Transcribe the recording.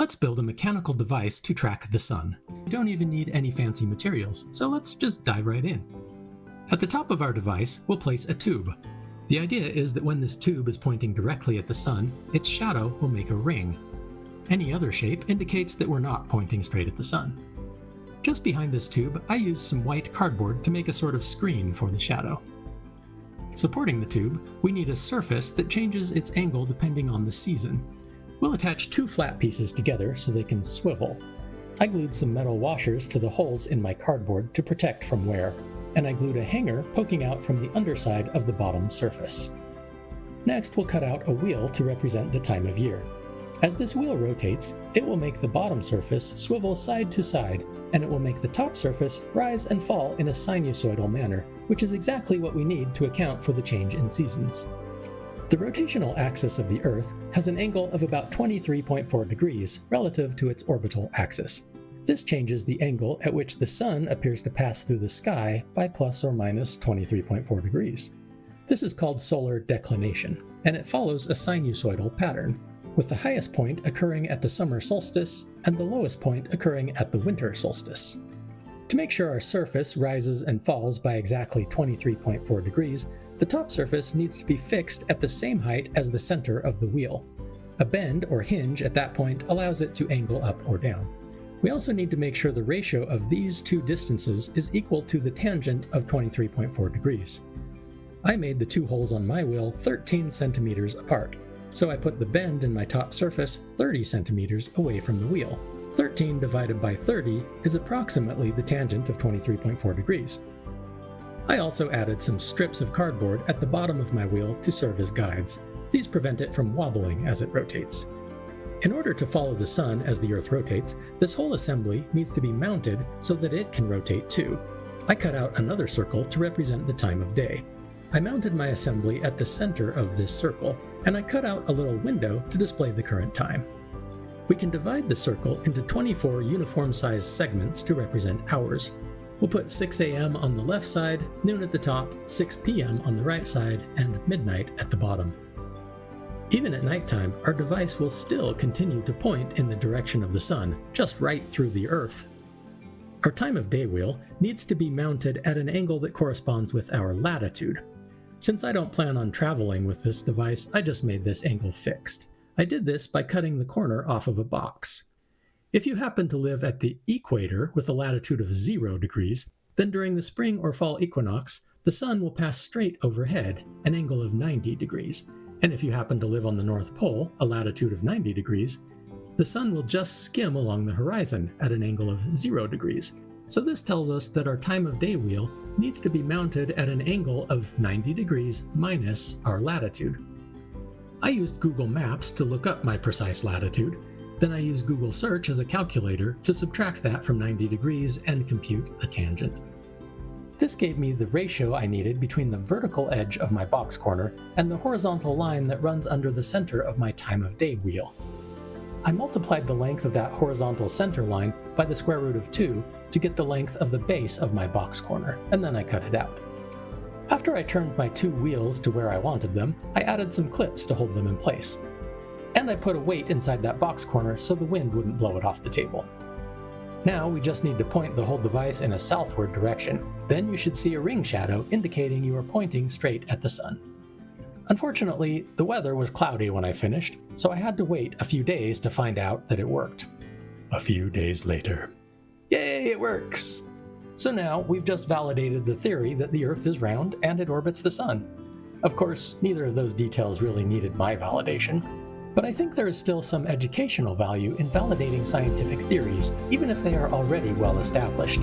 Let's build a mechanical device to track the sun. We don't even need any fancy materials, so let's just dive right in. At the top of our device, we'll place a tube. The idea is that when this tube is pointing directly at the sun, its shadow will make a ring. Any other shape indicates that we're not pointing straight at the sun. Just behind this tube, I used some white cardboard to make a sort of screen for the shadow. Supporting the tube, we need a surface that changes its angle depending on the season. We'll attach two flat pieces together so they can swivel. I glued some metal washers to the holes in my cardboard to protect from wear, and I glued a hanger poking out from the underside of the bottom surface. Next, we'll cut out a wheel to represent the time of year. As this wheel rotates, it will make the bottom surface swivel side to side, and it will make the top surface rise and fall in a sinusoidal manner, which is exactly what we need to account for the change in seasons. The rotational axis of the Earth has an angle of about 23.4 degrees relative to its orbital axis. This changes the angle at which the sun appears to pass through the sky by plus or minus 23.4 degrees. This is called solar declination, and it follows a sinusoidal pattern, with the highest point occurring at the summer solstice and the lowest point occurring at the winter solstice. To make sure our surface rises and falls by exactly 23.4 degrees, the top surface needs to be fixed at the same height as the center of the wheel. A bend or hinge at that point allows it to angle up or down. We also need to make sure the ratio of these two distances is equal to the tangent of 23.4 degrees. I made the two holes on my wheel 13 centimeters apart, so I put the bend in my top surface 30 centimeters away from the wheel. 13 divided by 30 is approximately the tangent of 23.4 degrees. I also added some strips of cardboard at the bottom of my wheel to serve as guides. These prevent it from wobbling as it rotates. In order to follow the sun as the Earth rotates, this whole assembly needs to be mounted so that it can rotate too. I cut out another circle to represent the time of day. I mounted my assembly at the center of this circle, and I cut out a little window to display the current time. We can divide the circle into 24 uniform-sized segments to represent hours. We'll put 6 a.m. on the left side, noon at the top, 6 p.m. on the right side, and midnight at the bottom. Even at nighttime, our device will still continue to point in the direction of the sun, just right through the Earth. Our time of day wheel needs to be mounted at an angle that corresponds with our latitude. Since I don't plan on traveling with this device, I just made this angle fixed. I did this by cutting the corner off of a box. If you happen to live at the equator with a latitude of 0 degrees, then during the spring or fall equinox, the sun will pass straight overhead, an angle of 90 degrees. And if you happen to live on the North Pole, a latitude of 90 degrees, the sun will just skim along the horizon at an angle of 0 degrees. So this tells us that our time of day wheel needs to be mounted at an angle of 90 degrees minus our latitude. I used Google Maps to look up my precise latitude. Then I used Google Search as a calculator to subtract that from 90 degrees and compute the tangent. This gave me the ratio I needed between the vertical edge of my box corner and the horizontal line that runs under the center of my time of day wheel. I multiplied the length of that horizontal center line by the square root of 2 to get the length of the base of my box corner, and then I cut it out. After I turned my two wheels to where I wanted them, I added some clips to hold them in place. And I put a weight inside that box corner so the wind wouldn't blow it off the table. Now we just need to point the whole device in a southward direction. Then you should see a ring shadow indicating you are pointing straight at the sun. Unfortunately, the weather was cloudy when I finished, so I had to wait a few days to find out that it worked. A few days later. Yay, it works! So now we've just validated the theory that the Earth is round and it orbits the sun. Of course, neither of those details really needed my validation. But I think there is still some educational value in validating scientific theories, even if they are already well established.